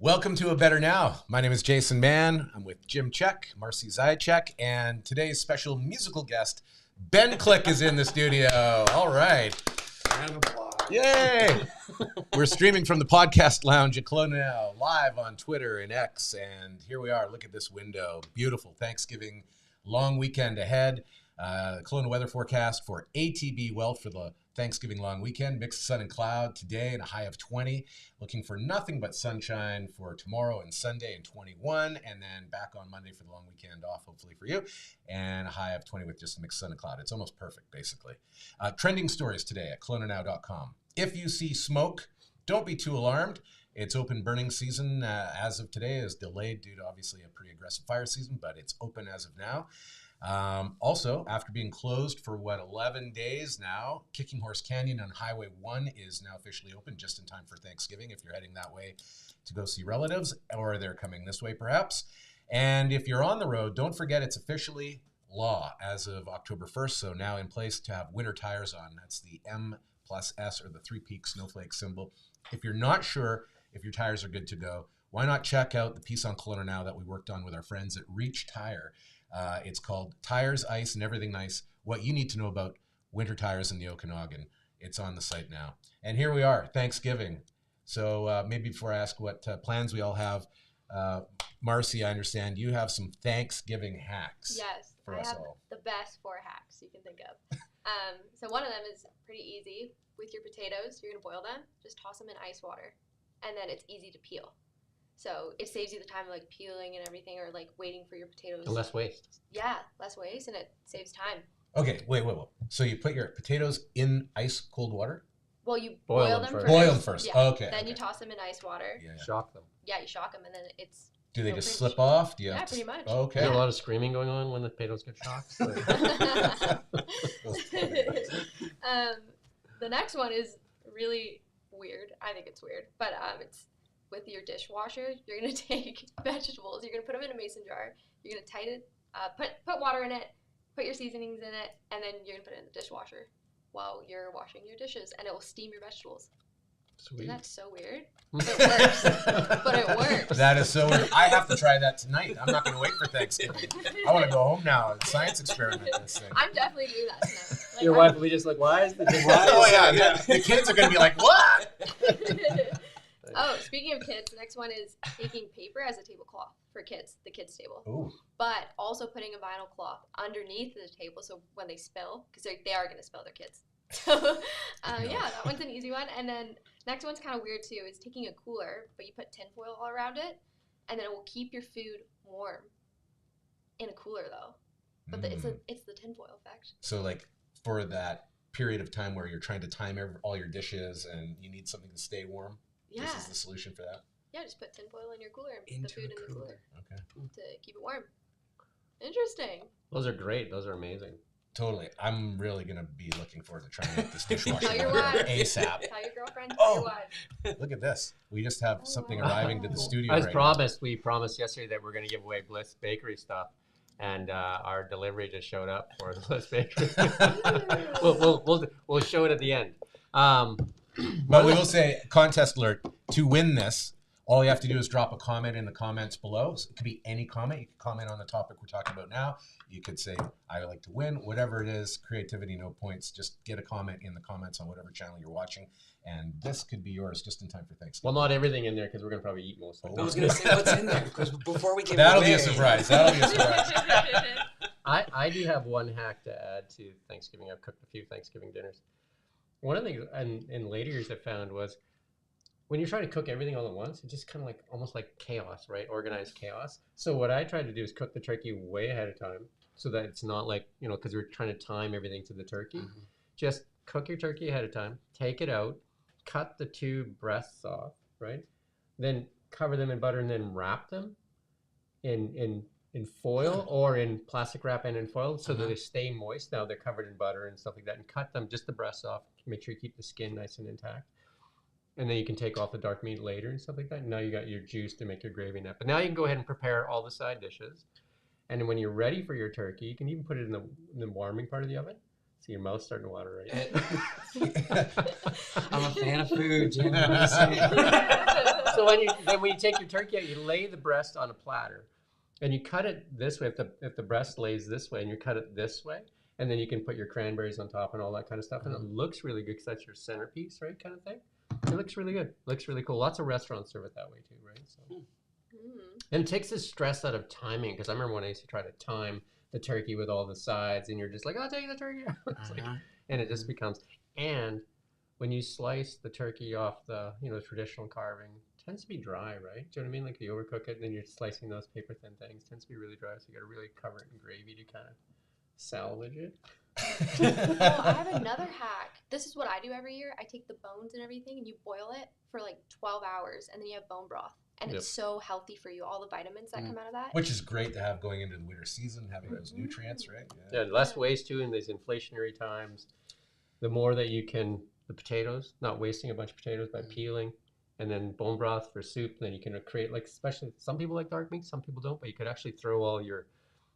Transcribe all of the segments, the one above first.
Welcome to A Better Now. My name is Jason Mann. I'm with Jim Check, Marcy Zajac, and today's special musical guest, Ben Klick, is in the studio. All right. Round of applause. Yay! We're streaming from the podcast lounge at Kelowna Now, live on Twitter and X, and here we are. Look at this window. Beautiful Thanksgiving long weekend ahead. Kelowna weather forecast for ATB well for the Thanksgiving long weekend. Mixed sun and cloud today and a high of 20. Looking for nothing but sunshine for tomorrow and Sunday and 21. And then back on Monday for the long weekend off, hopefully for you. And a high of 20 with just a mixed sun and cloud. It's almost perfect, basically. Trending stories today at KelownaNow.com. If you see smoke, don't be too alarmed. It's open burning season as of today is delayed due to obviously a pretty aggressive fire season, but it's open as of now. Also, after being closed for 11 days now, Kicking Horse Canyon on Highway 1 is now officially open just in time for Thanksgiving if you're heading that way to go see relatives, or they're coming this way perhaps. And if you're on the road, don't forget it's officially law as of October 1st, so now in place to have winter tires on. That's the M+S or the three-peak snowflake symbol. If you're not sure if your tires are good to go, why not check out the piece on Kelowna Now that we worked on with our friends at Reach Tire. It's called Tires, Ice, and Everything Nice, What You Need to Know About Winter Tires in the Okanagan. It's on the site now. And here we are, Thanksgiving. So maybe before I ask what plans we all have, Marcy, I understand you have some Thanksgiving hacks. Yes, for I us have all. the best 4 hacks you can think of. So one of them is pretty easy. With your potatoes, you're going to boil them. Just toss them in ice water. And then it's easy to peel. So it saves you the time of like peeling and everything, or like waiting for your potatoes. And less waste. Yeah, less waste, and it saves time. Okay, wait. So you put your potatoes in ice cold water? Well, you Boil boil them them first. first. Boil them first. Yeah. Okay. Then okay. you toss them in ice water. Yeah. Shock them. Yeah, you shock them, and then it's. Do they no just pinch. slip off? Do you Yeah, have to... pretty much. Okay. Is there a lot of screaming going on when the potatoes get shocked? The next one is really weird. I think it's weird, but it's with your dishwasher. You're gonna take vegetables. You're gonna put them in a mason jar. You're gonna tighten it. Put water in it. Put your seasonings in it, and then you're gonna put it in the dishwasher while you're washing your dishes, and it will steam your vegetables. Sweet. Isn't that so weird? It works, but it works. That is so weird. I have to try that tonight. I'm not going to wait for Thanksgiving. I want to go home now and science experiment this thing. I'm definitely doing that tonight. Like, Your wife will be just like, why is the Oh, yeah. The kids are going to be like, what? Oh, speaking of kids, the next one is taking paper as a tablecloth for kids, the kids' table. Ooh. But also putting a vinyl cloth underneath the table so when they spill, because they are going to spill their kids. So, yeah, that one's an easy one. And then next one's kind of weird too. Is taking a cooler, but you put tinfoil all around it, and then it will keep your food warm in a cooler though. But it's the tinfoil effect. So like for that period of time where you're trying to time all your dishes and you need something to stay warm, Yeah. this is the solution for that? Yeah, just put tinfoil in your cooler and put the food in the cooler Okay. to keep it warm. Interesting. Those are great. Those are amazing. Totally. I'm really going to be looking forward to trying out this dishwasher Tell your order wife. ASAP. Tell your girlfriend. Oh. Tell your wife. Look at this. We just have something wow. arriving to the studio As right promised, we promised yesterday that we're going to give away Bliss Bakery stuff, and our delivery just showed up for the Bliss Bakery. we'll show it at the end. But we will say, contest alert, to win this, all you have to do is drop a comment in the comments below. So it could be any comment. You can comment on the topic we're talking about now. You could say, I would like to win, whatever it is, creativity, no points. Just get a comment in the comments on whatever channel you're watching. And this could be yours just in time for Thanksgiving. Well, not everything in there because we're going to probably eat most of it. I was going to say what's in there because before we give it That'll away, be a surprise. That'll be a surprise. I do have one hack to add to Thanksgiving. I've cooked a few Thanksgiving dinners. One of the things in later years I found was when you're trying to cook everything all at once, it's just kind of like almost like chaos, right? Organized chaos. So what I tried to do is cook the turkey way ahead of time so that it's not like, because we're trying to time everything to the turkey. Mm-hmm. Just cook your turkey ahead of time, take it out, cut the 2 breasts off, right? Then cover them in butter and then wrap them in foil or in plastic wrap and in foil so that they stay moist. Now they're covered in butter and stuff like that, and cut them, just the breasts off. Make sure you keep the skin nice and intact. And then you can take off the dark meat later and stuff like that. Now you got your juice to make your gravy in that. But now you can go ahead and prepare all the side dishes. And then when you're ready for your turkey, you can even put it in the warming part of the oven. See your mouth starting to water, right? I'm a fan of food, Jim. What are you saying? So when you take your turkey out, you lay the breast on a platter, and you cut it this way. If the breast lays this way, and you cut it this way, and then you can put your cranberries on top and all that kind of stuff, and it looks really good because that's your centerpiece, right? Kind of thing. It looks really good. Looks really cool. Lots of restaurants serve it that way too, right? So, and it takes the stress out of timing, because I remember when I used to try to time the turkey with all the sides, and you're just like, "I'll take the turkey," and it just becomes. And when you slice the turkey off the traditional carving, it tends to be dry, right? Do you know what I mean? Like, you overcook it, and then you're slicing those paper thin things. It tends to be really dry, so you got to really cover it in gravy to kind of salvage it. Oh, I have another hack. This is what I do every year. I take the bones and everything, and you boil it for like 12 hours, and then you have bone broth. And it's so healthy for you, all the vitamins that come out of that. Which is great to have going into the winter season, having those nutrients, right? Yeah, less waste too in these inflationary times. The more that you can, the potatoes, not wasting a bunch of potatoes by peeling, and then bone broth for soup. Then you can create, like, especially some people like dark meat, some people don't, but you could actually throw all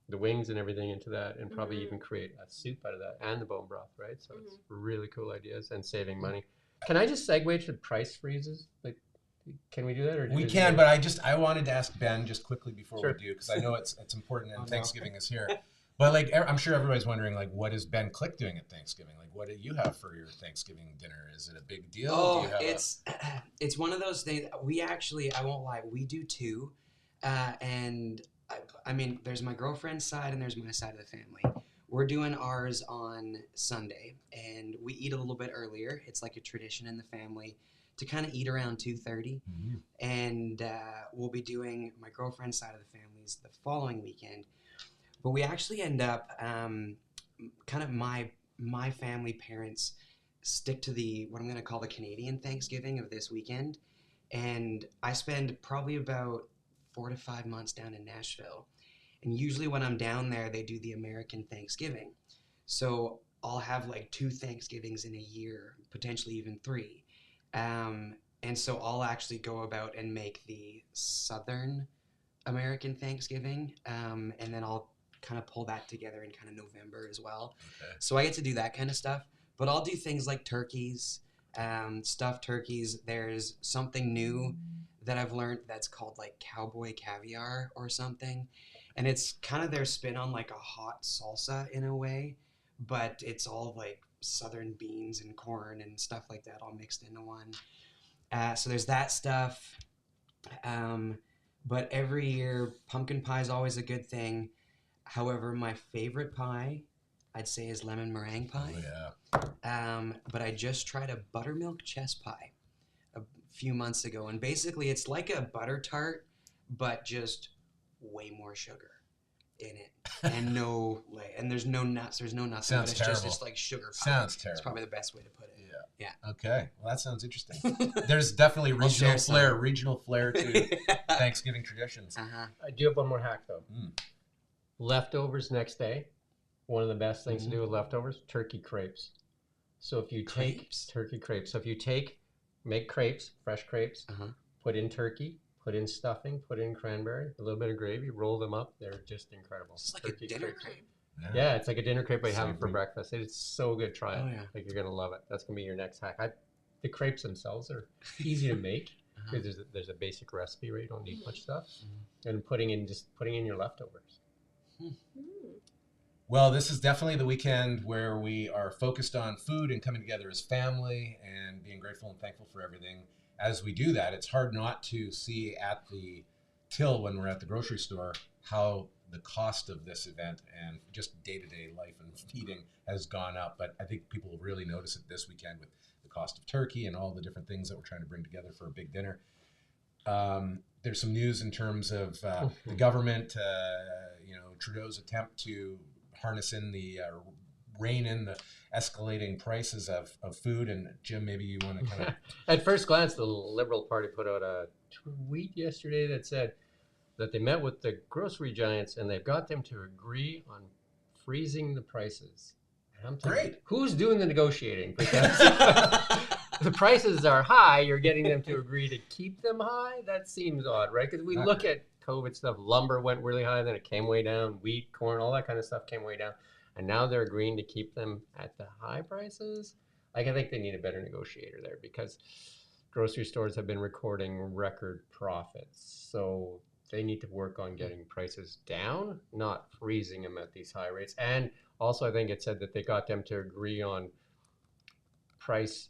the wings and everything into that, and probably even create a soup out of that and the bone broth, right? So it's really cool ideas and saving money. Can I just segue to price freezes? Like, can we do that? Or we can, but I wanted to ask Ben just quickly before we do, because I know it's important, and Thanksgiving is here. But like, I'm sure everybody's wondering, like, what is Ben Klick doing at Thanksgiving? Like, what do you have for your Thanksgiving dinner? Is it a big deal? Oh, it's one of those things. We actually, I won't lie, we do too. And I mean, there's my girlfriend's side and there's my side of the family. We're doing ours on Sunday, and we eat a little bit earlier. It's like a tradition in the family to kind of eat around 2:30, and we'll be doing my girlfriend's side of the family's the following weekend. But we actually end up kind of my family parents stick to what I'm going to call the Canadian Thanksgiving of this weekend, and I spend probably about 4 to 5 months down in Nashville, and usually when I'm down there, they do the American Thanksgiving. So I'll have like 2 Thanksgivings in a year, potentially even 3. And so I'll actually go about and make the Southern American Thanksgiving, and then I'll kind of pull that together in kind of November as well. Okay. So I get to do that kind of stuff, but I'll do things like turkeys, stuffed turkeys. There's something new that I've learned that's called like cowboy caviar or something, and it's kind of their spin on like a hot salsa in a way, but it's all like Southern beans and corn and stuff like that all mixed into one. So there's that stuff. But every year, pumpkin pie is always a good thing. However, my favorite pie, I'd say, is lemon meringue pie. Oh, yeah. But I just tried a buttermilk chess pie a few months ago. And basically, it's like a butter tart, but just way more sugar in it. And and there's no nuts. There's no nuts. Sounds it's terrible. Just like sugar pie. Sounds terrible. It's probably the best way to put it. Yeah. Okay. Well, that sounds interesting. There's definitely regional flair to Thanksgiving traditions. I do have one more hack though. Leftovers next day. One of the best things to do with leftovers: turkey crepes. So if you take turkey crepes, make crepes, fresh crepes, put in turkey, put in stuffing, put in cranberry, a little bit of gravy, roll them up. They're just incredible. It's like turkey a dinner crepes. crepe. Yeah, it's like a dinner crepe, but you have it for breakfast. It's so good. Try it. Oh, yeah. Like, you're going to love it. That's going to be your next hack. The crepes themselves are easy to make because there's a basic recipe, right? You don't need much stuff. And putting in your leftovers. Well, this is definitely the weekend where we are focused on food and coming together as family and being grateful and thankful for everything. As we do that, it's hard not to see at the till when we're at the grocery store how the cost of this event and just day-to-day life and feeding has gone up. But I think people will really notice it this weekend with the cost of turkey and all the different things that we're trying to bring together for a big dinner. There's some news in terms of the government, Trudeau's attempt to harness in rein in the escalating prices of food. And Jim, maybe you want to kind of... At first glance, the Liberal Party put out a tweet yesterday that said that they met with the grocery giants and they've got them to agree on freezing the prices. And I'm thinking, great. Who's doing the negotiating? Because the prices are high, you're getting them to agree to keep them high? That seems odd, right? Because we look at COVID stuff. Lumber went really high, then it came way down. Wheat, corn, all that kind of stuff came way down. and now they're agreeing to keep them at the high prices. Like, I think they need a better negotiator there, because grocery stores have been recording record profits. So they need to work on getting prices down, not freezing them at these high rates. And also, I think it said that they got them to agree on price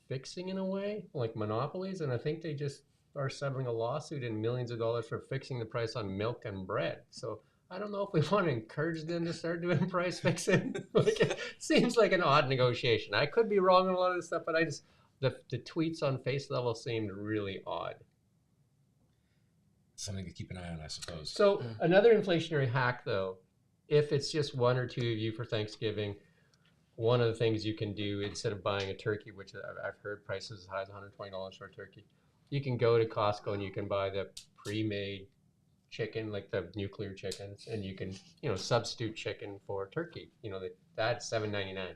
fixing in a way, like monopolies. And I think they just are settling a lawsuit in millions of dollars for fixing the price on milk and bread. So I don't know if we want to encourage them to start doing price fixing. Like, it seems like an odd negotiation. I could be wrong on a lot of this stuff, but the tweets on face level seemed really odd. Something to keep an eye on, I suppose. So another inflationary hack, though, if it's just one or two of you for Thanksgiving, one of the things you can do, instead of buying a turkey, which I've heard prices as high as $120 for a turkey, you can go to Costco and you can buy the pre-made chicken, like the nuclear chickens, and you can, substitute chicken for turkey. That's $7.99.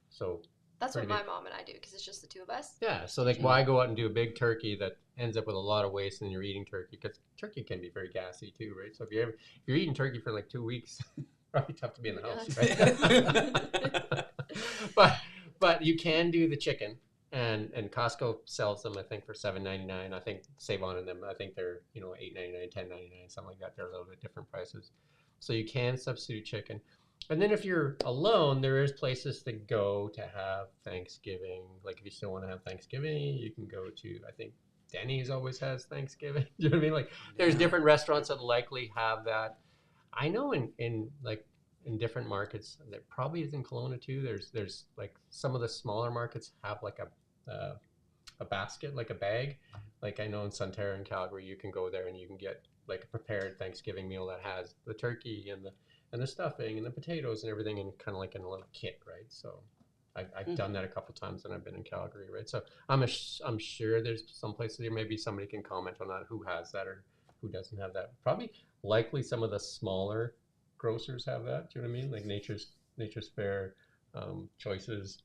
So That's what pretty my big. mom and I do, because it's just the two of us. Yeah, so like, why go out and do a big turkey that ends up with a lot of waste, and you're eating turkey, because turkey can be very gassy too, right? So if you're eating turkey for like 2 weeks, probably tough to be in the house, right? but you can do the chicken, and Costco sells them, I think, for $7.99. I think Save On in them, I think they're $8.99, $10.99, something like that. They're a little bit different prices, so you can substitute chicken. And then if you're alone, there is places to go to have Thanksgiving. Like, if you still want to have Thanksgiving, you can go to, I think Denny's always has Thanksgiving. You know what I mean? Like, there's different restaurants that likely have that. I know in different markets, that probably is in Kelowna too. There's like some of the smaller markets have like a basket, like a bag. Like, I know in Sunterra and Calgary, you can go there and you can get like a prepared Thanksgiving meal that has the turkey and the stuffing and the potatoes and everything, and kind of like in a little kit, right? So I've done that a couple times when I've been in Calgary, right? So I'm sure there's some places there, maybe somebody can comment on that, who has that or who doesn't have that. Probably likely some of the smaller grocers have that. Do you know what I mean? Like Nature's Fair, Choices,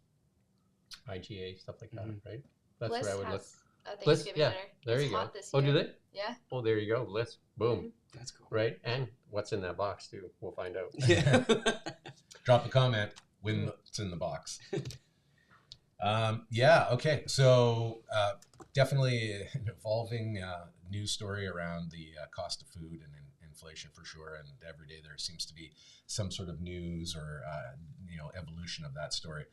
IGA, stuff like that, right? That's Bliss where I would look. has a Bliss, Thanksgiving yeah, dinner. there It's you go. hot this Oh, year. do they? Yeah. Oh, there you go. Bliss, boom, That's cool. right? And what's in that box too? We'll find out. Yeah. Drop a comment when it's in the box. Yeah, okay. So definitely an evolving news story around the cost of food and inflation for sure. And every day there seems to be some sort of news or evolution of that story.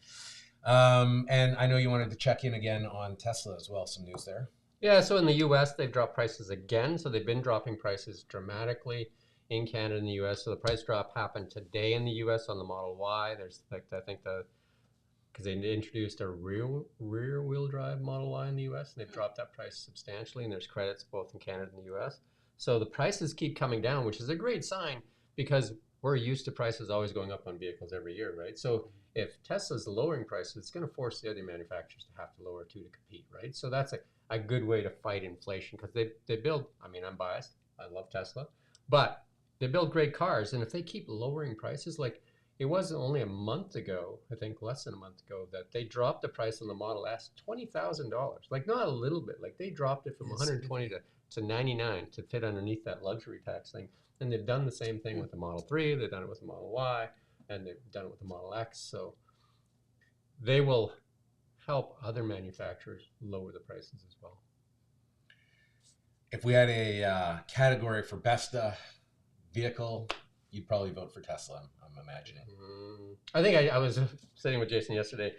And I know you wanted to check in again on Tesla as well. Some news there. Yeah, so in the U.S., they've dropped prices again. So they've been dropping prices dramatically in Canada and the U.S. So the price drop happened today in the U.S. on the Model Y. There's like, I think because they introduced a rear wheel drive Model Y in the U.S. and they've dropped that price substantially, and there's credits both in Canada and the U.S. So the prices keep coming down, which is a great sign, because we're used to prices always going up on vehicles every year, right? So if Tesla's lowering prices, it's going to force the other manufacturers to have to lower too to compete, right? So that's a good way to fight inflation, because they build, I mean, I'm biased, I love Tesla, but they build great cars, and if they keep lowering prices, like it wasn't only a month ago, I think less than a month ago, that they dropped the price on the Model S $20,000. Like, not a little bit, like they dropped it from 120 to 99 to fit underneath that luxury tax thing. And they've done the same thing with the Model 3, they've done it with the Model Y, and they've done it with the Model X. So they will help other manufacturers lower the prices as well. If we had a category for best vehicle, you'd probably vote for Tesla, I'm imagining. I think I was sitting with Jason yesterday,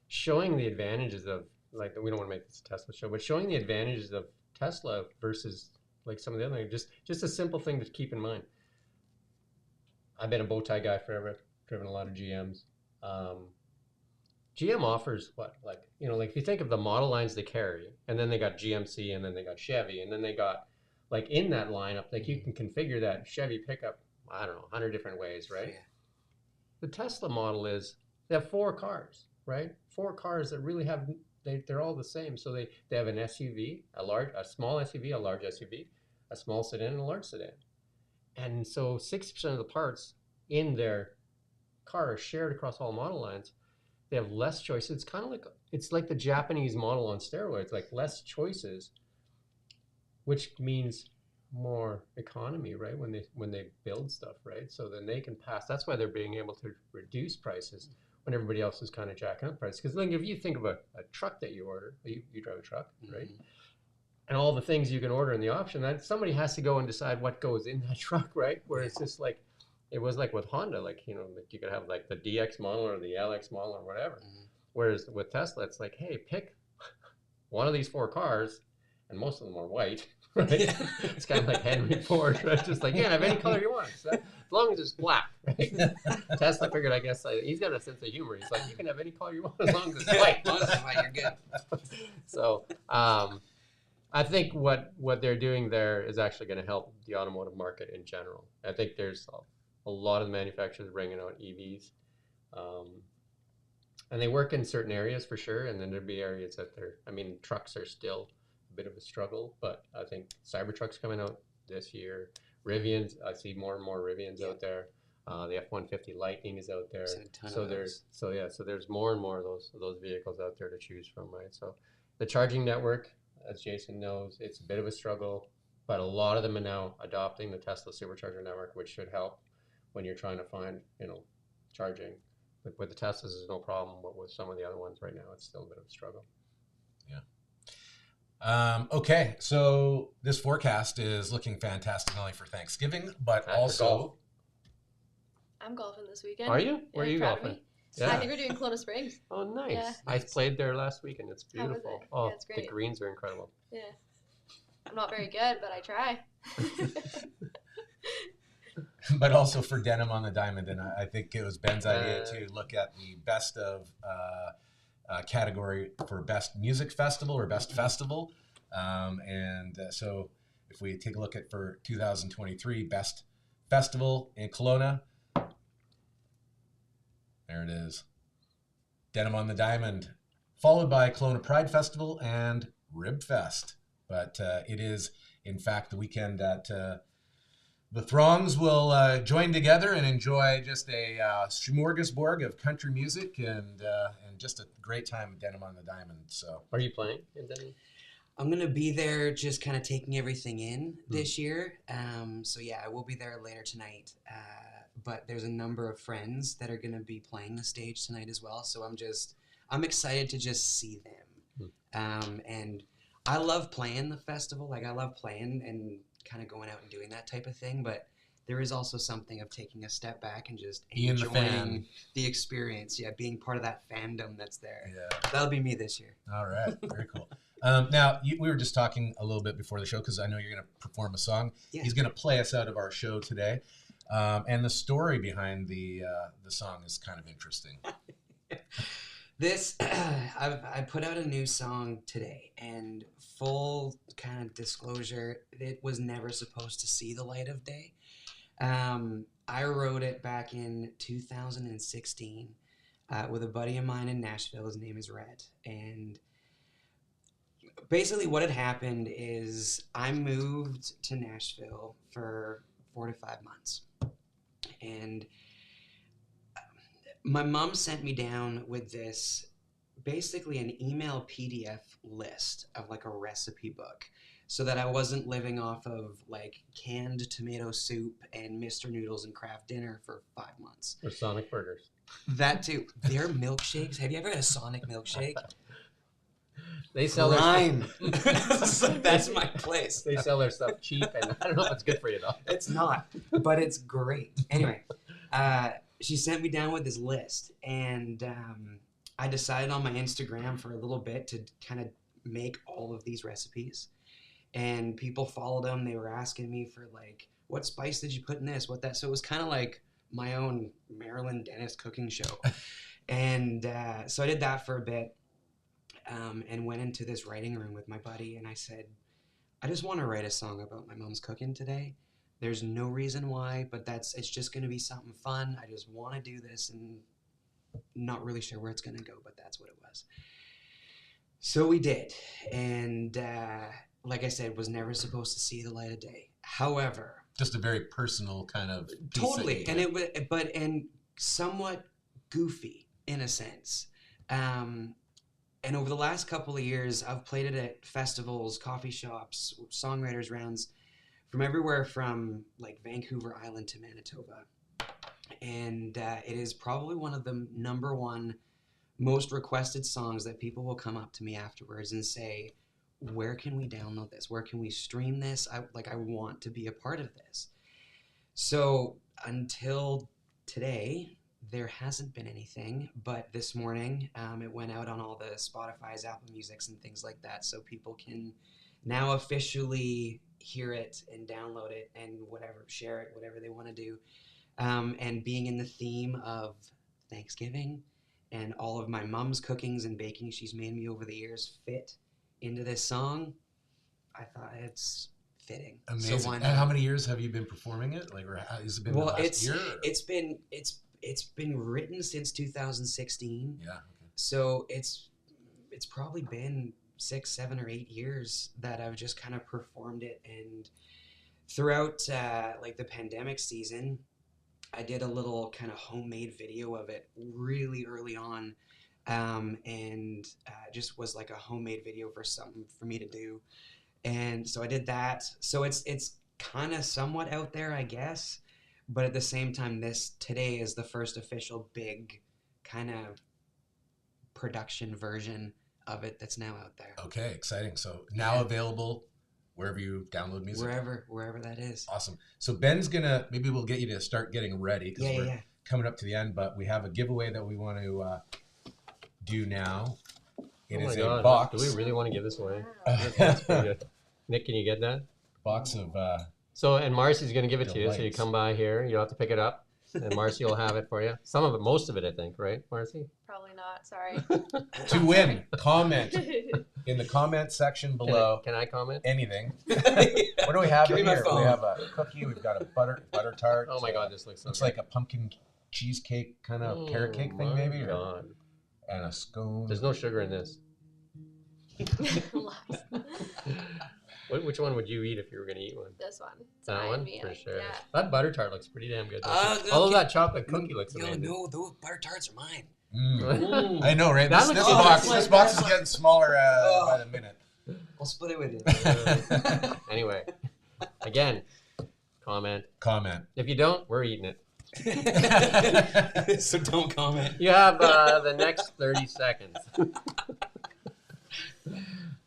showing the advantages of, like, we don't want to make this a Tesla show, but showing the advantages of Tesla versus like some of the other, just a simple thing to keep in mind. I've been a bow tie guy forever, driven a lot of GMs. GM offers what, like if you think of the model lines they carry, and then they got GMC, and then they got Chevy, and then they got, like, in that lineup, like, you can configure that Chevy pickup, I don't know, 100 different ways, right? Yeah. The Tesla model is, they have 4 cars, right? 4 cars that really have, they're all the same. So they have an SUV, a small SUV, a large SUV, a small sedan, and a large sedan. And so 60% of the parts in their car are shared across all model lines. They have less choices. It's kind of like the Japanese model on steroids, like less choices, which means more economy, right? When they build stuff, right? So then they can pass. That's why they're being able to reduce prices when everybody else is kind of jacking up prices. Because then if you think of a truck that you order, you drive a truck, right? And all the things you can order in the option, that somebody has to go and decide what goes in that truck, right? Where it's just like, it was like with Honda, like, you know, like you could have like the DX model or the LX model or whatever. Whereas with Tesla, it's like, hey, pick one of these 4 cars, and most of them are white, right? It's kind of like Henry Ford, right? Just like, you can have any color you want, so as long as it's black, right? Tesla figured, I guess, he's got a sense of humor. He's like, you can have any color you want as long as it's white. As long as it's white, you're good. So, I think what they're doing there is actually going to help the automotive market in general. I think there's a lot of manufacturers bringing out EVs, and they work in certain areas for sure. And then there'll be areas that trucks are still a bit of a struggle, but I think Cybertruck's coming out this year. Rivians, I see more and more Rivians out there. The F-150 Lightning is out there. So there's more and more of those vehicles out there to choose from, right? So the charging network, as Jason knows, it's a bit of a struggle, but a lot of them are now adopting the Tesla Supercharger network, which should help when you're trying to find, charging. But with the Teslas, there's no problem, but with some of the other ones right now, it's still a bit of a struggle. Yeah. Okay, so this forecast is looking fantastic, not only for Thanksgiving, but also... golf. I'm golfing this weekend. Are you? Where are you golfing? Yeah. I think we're doing Kelowna Springs. Oh, nice. Yeah. I played there last week, and it's beautiful. Oh, yeah, it's great. The greens are incredible. Yeah. I'm not very good, but I try. But also for Denim on the Diamond, and I think it was Ben's idea to look at the best of category for best music festival or best festival. So if we take a look at for 2023, best festival in Kelowna, there it is. Denim on the Diamond, followed by Kelowna Pride Festival and Rib Fest. But it is, in fact, the weekend that the throngs will join together and enjoy just a smorgasbord of country music and just a great time at Denim on the Diamond. So, are you playing in Denim? I'm gonna be there, just kind of taking everything in this year. So yeah, I will be there later tonight. But there's a number of friends that are gonna be playing the stage tonight as well. So I'm excited to just see them. And I love playing the festival. Like, I love playing and kind of going out and doing that type of thing. But there is also something of taking a step back and just enjoying the experience. Yeah, being part of that fandom that's there. Yeah, that'll be me this year. All right, very cool. Now, we were just talking a little bit before the show because I know you're going to perform a song. Yeah. He's going to play us out of our show today. And the story behind the song is kind of interesting. I put out a new song today, and full kind of disclosure, it was never supposed to see the light of day. I wrote it back in 2016 with a buddy of mine in Nashville. His name is Rhett, and basically what had happened is I moved to Nashville for 4 to 5 months, and my mom sent me down with this, basically an email PDF list of like a recipe book, so that I wasn't living off of like canned tomato soup and Mr. Noodles and Kraft Dinner for 5 months. Or Sonic Burgers. That too. Their milkshakes. Have you ever had a Sonic milkshake? They sell Lime. That's my place. They sell their stuff cheap, and I don't know if it's good for you though. It's not, but it's great. Anyway, she sent me down with this list, and I decided on my Instagram for a little bit to kind of make all of these recipes, and people followed them. They were asking me for like, what spice did you put in this, what that. So it was kind of like my own Marilyn Dennis cooking show. And so I did that for a bit, and went into this writing room with my buddy, and I said, I just want to write a song about my mom's cooking today. There's no reason why, but it's just going to be something fun. I just want to do this, and not really sure where it's going to go, but that's what it was. So we did. And like I said, was never supposed to see the light of day. However, just a very personal kind of totally, and it was, and somewhat goofy in a sense. And over the last couple of years, I've played it at festivals, coffee shops, songwriters rounds everywhere from like Vancouver Island to Manitoba. And it is probably one of the number one most requested songs that people will come up to me afterwards and say, where can we download this? Where can we stream this? I want to be a part of this. So until today, there hasn't been anything, but this morning it went out on all the Spotify's, Apple Musics, and things like that, so people can now officially hear it and download it and whatever, share it, whatever they want to do. And being in the theme of Thanksgiving and all of my mom's cookings and baking she's made me over the years fit into this song, I thought it's fitting. Amazing. So and how many years have you been performing it? Like, or has it been the last year? It's been written since 2016. Yeah. Okay. So it's probably been 6, 7, or 8 years that I've just kind of performed it. And throughout like the pandemic season, I did a little kind of homemade video of it really early on, and just was like a homemade video for something for me to do. And so I did that. So it's kind of somewhat out there, I guess. But at the same time, today is the first official big kind of production version of it that's now out there. Okay, exciting. So now available wherever you download music? Wherever that is. Awesome. So Ben's maybe we'll get you to start getting ready because we're coming up to the end, but we have a giveaway that we want to do now. It is a box. Do we really want to give this away? That's pretty good. Nick, can you get that? Box of... So, and Marcy's going to give it to you. So you come by here. You don't have to pick it up. And Marcy will have it for you. Some of it, most of it, I think, right, Marcy? Probably not. Sorry. To win, comment in the comment section below. Can I comment? Anything. What do we have Give me here? my phone. We have a cookie. We've got a butter tart. Oh my God, this looks so Looks good. like a pumpkin cheesecake kind of carrot cake thing, maybe. Oh my God. And a scone. There's no sugar in this. Which one would you eat if you were going to eat one? This one. It's That mine, one? me, For sure. Yeah. That butter tart looks pretty damn good. Okay. Although that chocolate cookie looks amazing. No, those butter tarts are mine. I know, right? That This looks box, like this box is getting smaller by the minute. I'll split it with you. Anyway, again, comment. Comment. If you don't, we're eating it. So don't comment. You have the next 30 seconds.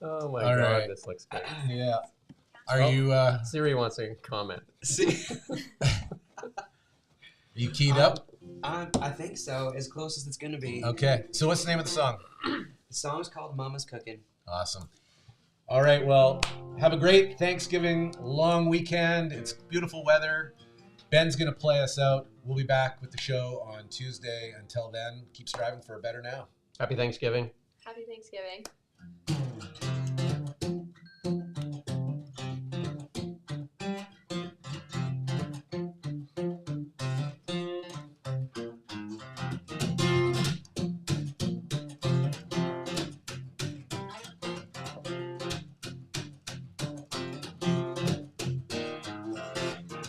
Oh my All God, right. this looks good. Yeah. Are you Siri wants to comment. See, you keyed up? I think so. As close as it's gonna be. Okay. So what's the name of the song? The song's called "Mama's Cooking." Awesome. All right. Well, have a great Thanksgiving long weekend. It's beautiful weather. Ben's going to play us out. We'll be back with the show on Tuesday. Until then, keep striving for a better now. Happy Thanksgiving. Happy Thanksgiving.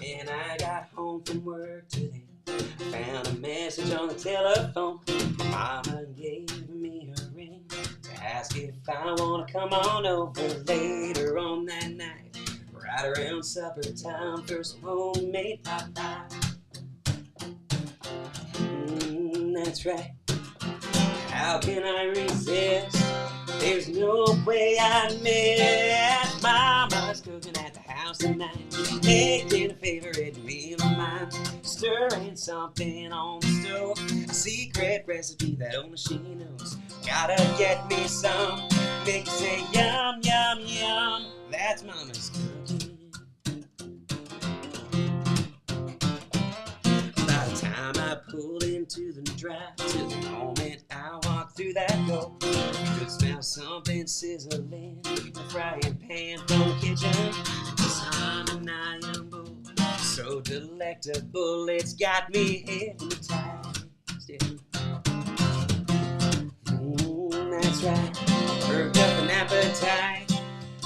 And I got home from work today. Found a message on the telephone. My mama gave me a ring to ask if I want to come on over later on that night. Right around supper time for some homemade pot pie. That's right. How can I resist? There's no way I'd miss. Mama's cooking at the house tonight, making a favorite meal of mine, stirring something on the stove, a secret recipe that only she knows. Gotta get me some, make you say yum, yum, yum. That's Mama's cooking. By the time I pulled into the drive, to the moment I walked through that door, could smell something sizzling, the frying pan from the kitchen. This iron bowl, so delectable, it's got me hypnotized. That's right, perked up an appetite,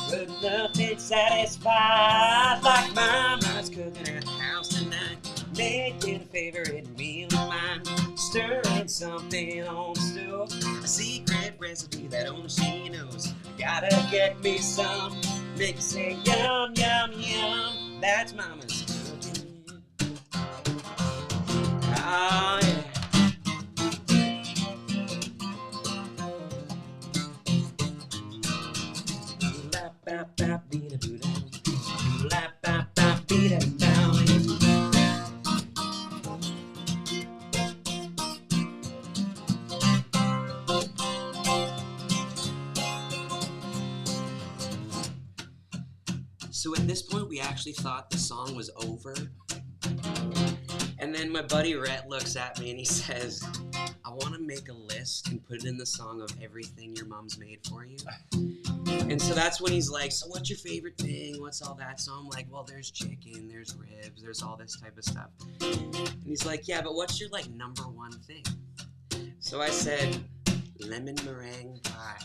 but nothing satisfies like Mama's cooking at the house tonight, making a favorite meal of mine, stirring something on the stove, a secret recipe that only she knows. Gotta get me some, make you say yum, yum, yum. That's mama's cooking. Oh, yeah. So at this point, we actually thought the song was over. And then my buddy Rhett looks at me and he says, I want to make a list and put it in the song of everything your mom's made for you. And so that's when he's like, so what's your favorite thing? What's all that? So I'm like, well, there's chicken, there's ribs, there's all this type of stuff. And he's like, yeah, but what's your like number one thing? So I said, lemon meringue pie.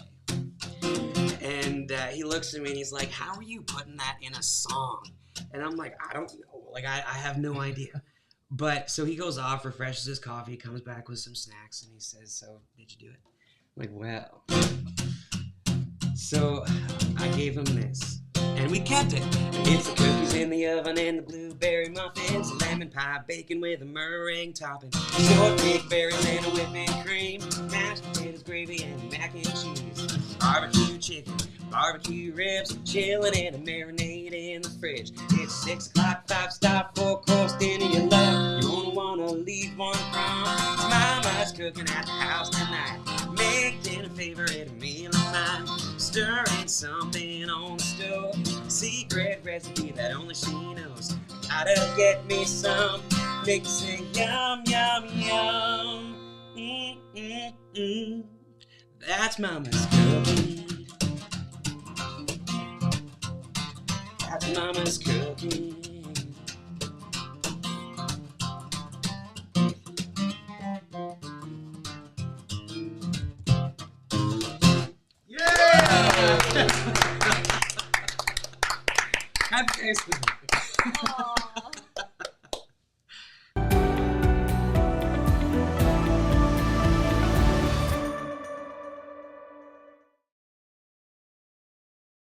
And he looks at me and he's like, how are you putting that in a song? And I'm like, I don't know. Like, I have no idea. But so he goes off, refreshes his coffee, comes back with some snacks, and he says, so did you do it? I'm like, well. So I gave him this. And we kept it. It's the cookies in the oven and the blueberry muffins, lemon pie bacon with a meringue topping, shortcake berries and a whipping cream, mashed potatoes, gravy, and mac and cheese, barbecue chicken, barbecue ribs, chilling and a marinade in the fridge. It's 6 o'clock, 5-star, 4-course dinner you love. You won't wanna leave one crumb. Mama's cooking at the house tonight, making a favorite meal of mine, stirring something on the stove. Secret recipe that only she knows. Gotta get me some. Make it say yum, yum, yum. That's mama's cooking. That's mama's cooking. Yeah! Happy Thanksgiving.